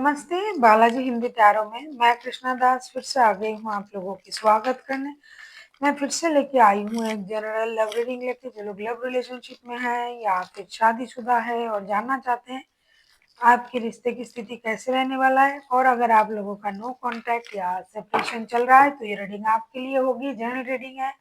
नमस्ते, बालाजी हिंदी टैरो में मैं कृष्णा दास फिर से आ गई हूँ आप लोगों की स्वागत करने। मैं फिर से लेके आई हूँ एक जनरल लव रीडिंग लेके, जो लोग लव रिलेशनशिप में है या फिर शादीशुदा है और जानना चाहते हैं आपके रिश्ते की स्थिति कैसे रहने वाला है। और अगर आप लोगों का नो कॉन्टैक्ट या सेपरेशन चल रहा है तो ये रीडिंग आपके लिए होगी। जनरल रीडिंग है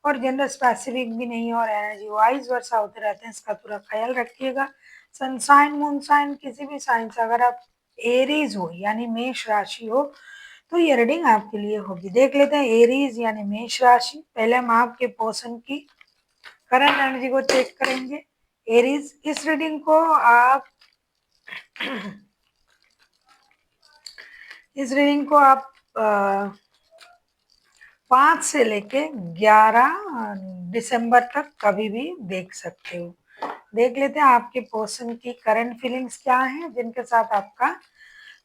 और जेंडर स्पेसिफिक भी नहीं है और एनर्जी वाइज वर्षा होते रहते हैं, इसका पूरा ख्याल रखिएगा। सन साइन मून साइन किसी भी साइन से अगर आप एरीज हो यानी मेष राशि हो तो ये रीडिंग आपके लिए होगी। देख लेते हैं एरीज यानी मेष राशि। पहले हम आपके पर्सन की करंट एनर्जी को चेक करेंगे। एरीज, इस रीडिंग को आप इस रीडिंग को आप 5 से लेके 11 दिसंबर तक कभी भी देख सकते हो। देख लेते हैं आपके पर्सन की करंट फीलिंग्स क्या है जिनके साथ आपका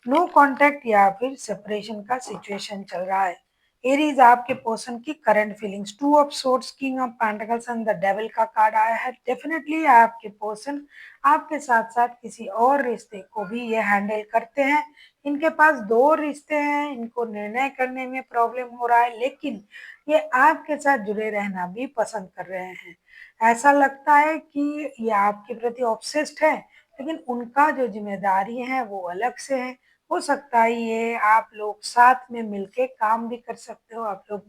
नो कॉन्टैक्ट या फिर सेपरेशन का सिचुएशन चल रहा है। एरीज, आपके पर्सन की current feelings. Two of swords, king of pentacles and the devil का कार्ड आया है। डेफिनेटली आपके पर्सन आपके साथ साथ किसी और रिश्ते को भी ये हैंडल करते हैं। इनके पास 2 रिश्ते हैं, इनको निर्णय करने में प्रॉब्लम हो रहा है, लेकिन ये आपके साथ जुड़े रहना भी पसंद कर रहे हैं। ऐसा लगता है कि ये आपके प्रति ऑब्सेस्ड है, लेकिन उनका जो जिम्मेदारी है वो अलग से है। हो सकता है ये आप लोग साथ में मिलके काम भी कर सकते हो, आप लोग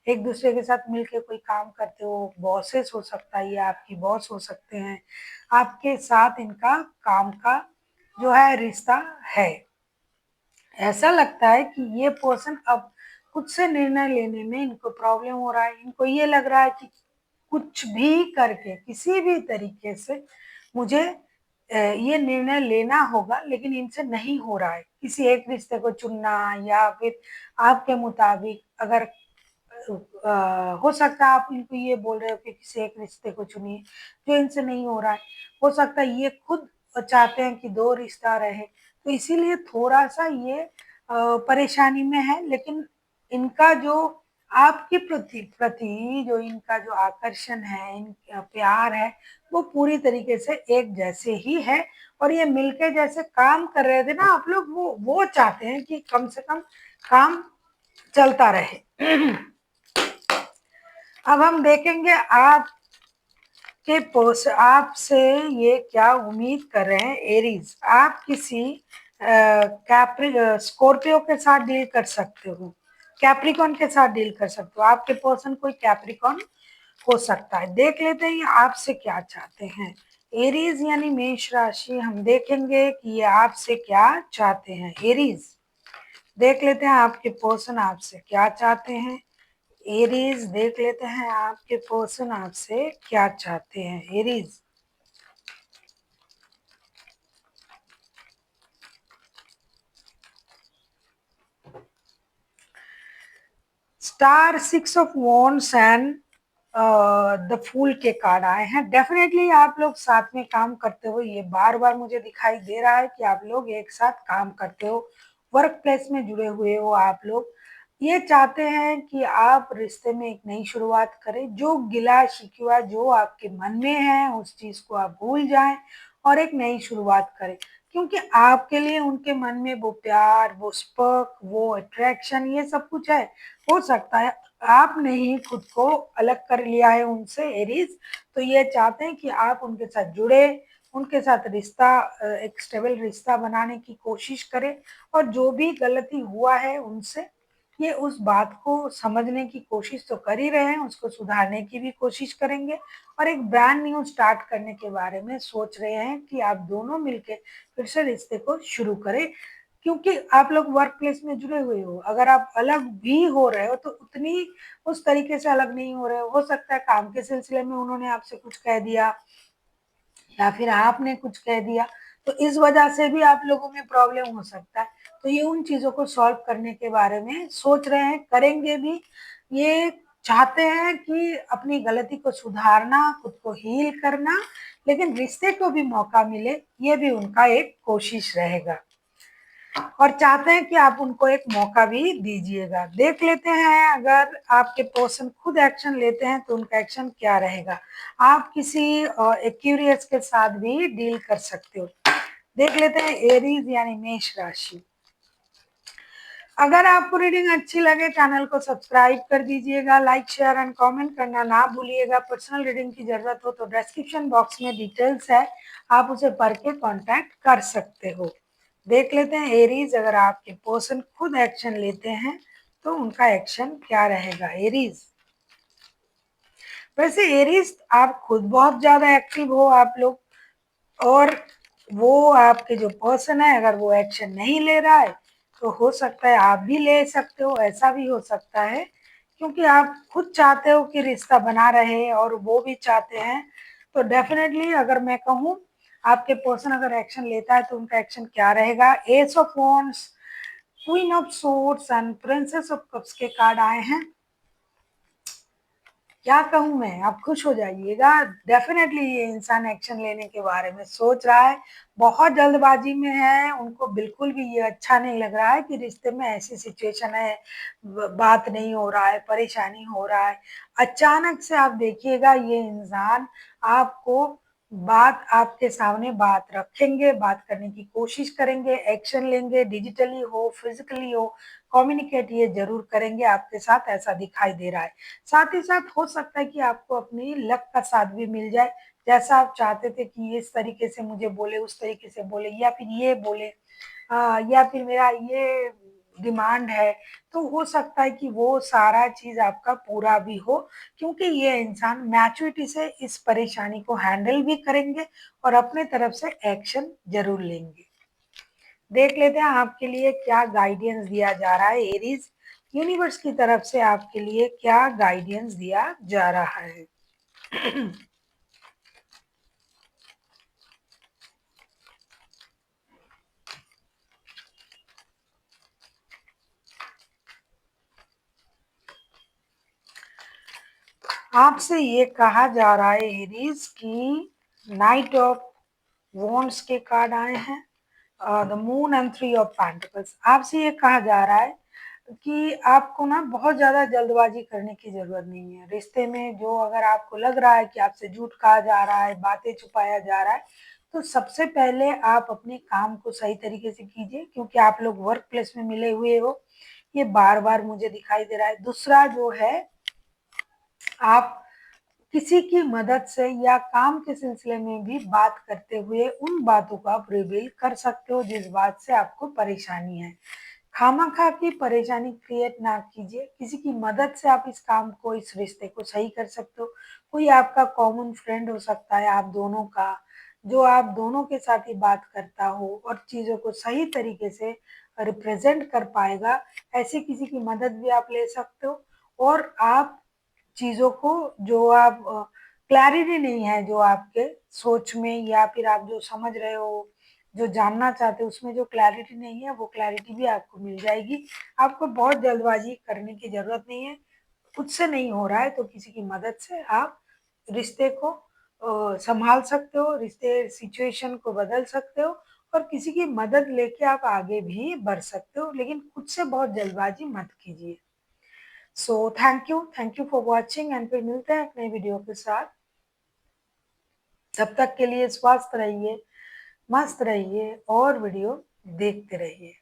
एक दूसरे के साथ मिलके कोई काम करते हो, बॉसेस हो सकता है, ये आपकी बॉस हो सकते हैं। आपके साथ इनका काम का जो है रिश्ता है। ऐसा लगता है कि ये पर्सन अब खुद से निर्णय लेने में इनको प्रॉब्लम हो रहा है। इनको ये लग रहा है कि कुछ भी करके किसी भी तरीके से मुझे ये निर्णय लेना होगा, लेकिन इनसे नहीं हो रहा है। किसी एक रिश्ते को चुनना या फिर आपके मुताबिक अगर हो सकता है आप इनको ये बोल रहे हो कि किसी एक रिश्ते को चुनिए, जो इनसे नहीं हो रहा है। हो सकता है ये खुद चाहते हैं कि 2 रिश्ता रहे, तो इसीलिए थोड़ा-सा ये परेशानी में है। लेकिन इनका जो आपके प्रति प्रति जो इनका जो आकर्षण है, इनका प्यार है, वो पूरी तरीके से एक जैसे ही है। और ये मिलके जैसे काम कर रहे थे ना आप लोग, वो चाहते हैं कि कम से कम काम चलता रहे। अब हम देखेंगे आप के पोस्ट आपसे ये क्या उम्मीद कर रहे हैं। एरीज, आप किसी कैप्री स्कॉर्पियो के साथ डील कर सकते हो, कैप्रिकॉन के साथ डील कर सकते हो। आपके पर्सन कोई कैप्रिकॉन हो सकता है। देख लेते हैं ये आपसे क्या चाहते हैं। एरीज यानी मेष राशि, हम देखेंगे कि ये आपसे क्या चाहते हैं। एरीज, देख लेते हैं आपके पर्सन आपसे क्या चाहते हैं। एरीज, देख लेते हैं आपके पर्सन आपसे क्या चाहते हैं। Aries, star, 6 of wands and the fool के कार्ड आए हैं। डेफिनेटली आप लोग साथ में काम करते हो, ये बार बार मुझे दिखाई दे रहा है कि आप लोग एक साथ काम करते हो, वर्क प्लेस में जुड़े हुए हो। आप लोग ये चाहते हैं कि आप रिश्ते में एक नई शुरुआत करें। जो गिला शिकवा जो आपके मन में है उस चीज को आप भूल जाएं और एक नई शुरुआत करें, क्योंकि आपके लिए उनके मन में वो प्यार, वो स्पर्क, वो अट्रैक्शन, ये सब कुछ है। हो सकता है आपने ही खुद को अलग कर लिया है उनसे। एरीज, तो ये चाहते हैं कि आप उनके साथ जुड़े, उनके साथ रिश्ता एक स्टेबल रिश्ता बनाने की कोशिश करें। और जो भी गलती हुआ है उनसे, ये उस बात को समझने की कोशिश तो कर ही रहे हैं, उसको सुधारने की भी कोशिश करेंगे और एक ब्रांड न्यू स्टार्ट करने के बारे में सोच रहे हैं कि आप दोनों मिलके फिर से रिश्ते को शुरू करें। क्योंकि आप लोग वर्क प्लेस में जुड़े हुए हो, अगर आप अलग भी हो रहे हो तो उतनी उस तरीके से अलग नहीं हो रहे हो सकता है काम के सिलसिले में उन्होंने आपसे कुछ कह दिया या फिर आपने कुछ कह दिया, तो इस वजह से भी आप लोगों में प्रॉब्लम हो सकता है। तो ये उन चीज़ों को सॉल्व करने के बारे में सोच रहे हैं, करेंगे भी। ये चाहते हैं कि अपनी गलती को सुधारना, खुद को हील करना, लेकिन रिश्ते को भी मौका मिले, ये भी उनका एक कोशिश रहेगा। और चाहते हैं कि आप उनको एक मौका भी दीजिएगा। देख लेते हैं अगर आपके पर्सन खुद एक्शन लेते हैं तो उनका एक्शन क्या रहेगा। आप किसी एक्यूरियस के साथ भी डील कर सकते हो। देख लेते हैं एरीज यानी मेष राशि। अगर आपको रीडिंग अच्छी लगे चैनल को सब्सक्राइब कर दीजिएगा, लाइक शेयर एंड कमेंट करना ना भूलिएगा। पर्सनल रीडिंग की जरूरत हो तो डिस्क्रिप्शन बॉक्स में डिटेल्स है, आप उसे पढ़ के कांटेक्ट कर सकते हो। देख लेते हैं एरीज, अगर आपके पर्सन खुद एक्शन लेते हैं तो उनका एक्शन क्या रहेगा। एरीज, वैसे एरीज आप खुद बहुत ज्यादा एक्टिव हो आप लोग, और वो आपके जो पर्सन है अगर वो एक्शन नहीं ले रहा है तो हो सकता है आप भी ले सकते हो, ऐसा भी हो सकता है क्योंकि आप खुद चाहते हो कि रिश्ता बना रहे और वो भी चाहते हैं। तो डेफिनेटली अगर मैं कहूँ आपके पर्सन अगर एक्शन लेता है तो उनका एक्शन क्या रहेगा। S of wands, queen of swords and princess of cups के कार्ड आए हैं। क्या कहूँ मैं, आप खुश हो जाइएगा। डेफिनेटली ये इंसान एक्शन लेने के बारे में सोच रहा है, बहुत जल्दबाजी में है, उनको बिल्कुल भी ये अच्छा नहीं लग रहा है कि रिश्ते में ऐसी सिचुएशन है, बात नहीं हो रहा है, परेशानी हो रहा है। अचानक से आप देखिएगा ये इंसान आपको बात आपके सामने बात रखेंगे, बात करने की कोशिश करेंगे, एक्शन लेंगे, डिजिटली हो फिजिकली हो, कम्युनिकेट ये जरूर करेंगे आपके साथ, ऐसा दिखाई दे रहा है। साथ ही साथ हो सकता है कि आपको अपनी लक का साथ भी मिल जाए, जैसा आप चाहते थे कि इस तरीके से मुझे बोले, उस तरीके से बोले, या फिर ये बोले, या फिर मेरा ये डिमांड है, तो हो सकता है कि वो सारा चीज आपका पूरा भी हो, क्योंकि ये इंसान मैच्योरिटी से इस परेशानी को हैंडल भी करेंगे और अपने तरफ से एक्शन जरूर लेंगे। देख लेते हैं आपके लिए क्या गाइडेंस दिया जा रहा है एरीज, यूनिवर्स की तरफ से आपके लिए क्या गाइडेंस दिया जा रहा है। आपसे ये कहा जा रहा है एरीज की नाइट ऑफ वॉन्ड्स के कार्ड आए हैं, the moon and three of pentacles. आपसे ये कहा जा रहा है कि आपको ना बहुत ज्यादा जल्दबाजी करने की जरूरत नहीं है रिश्ते में। जो अगर आपको लग रहा है कि आपसे झूठ कहा जा रहा है, बातें छुपाया जा रहा है, तो सबसे पहले आप अपने काम को सही तरीके से कीजिए, क्योंकि आप लोग वर्क प्लेस में मिले हुए हो, ये बार बार मुझे दिखाई दे रहा है। दूसरा जो है, आप किसी की मदद से या काम के सिलसिले में भी बात करते हुए उन बातों को आप रिवील कर सकते हो जिस बात से आपको परेशानी है। खामखा की परेशानी क्रिएट ना कीजिए, किसी की मदद से आप इस काम को, इस रिश्ते को सही कर सकते हो। कोई आपका कॉमन फ्रेंड हो सकता है आप दोनों का, जो आप दोनों के साथ ही बात करता हो और चीजों को सही तरीके से रिप्रेजेंट कर पाएगा, ऐसे किसी की मदद भी आप ले सकते हो। और आप चीज़ों को, जो आप क्लैरिटी नहीं है जो आपके सोच में, या फिर आप जो समझ रहे हो, जो जानना चाहते हो, उसमें जो क्लैरिटी नहीं है वो क्लैरिटी भी आपको मिल जाएगी। आपको बहुत जल्दबाजी करने की जरूरत नहीं है, खुद से नहीं हो रहा है तो किसी की मदद से आप रिश्ते को संभाल सकते हो, रिश्ते सिचुएशन को बदल सकते हो, और किसी की मदद लेके आप आगे भी बढ़ सकते हो, लेकिन खुद से बहुत जल्दबाजी मत कीजिए। So thank you for watching, and फिर मिलते हैं एक नई वीडियो के साथ। तब तक के लिए स्वस्थ रहिए, मस्त रहिए और वीडियो देखते रहिए।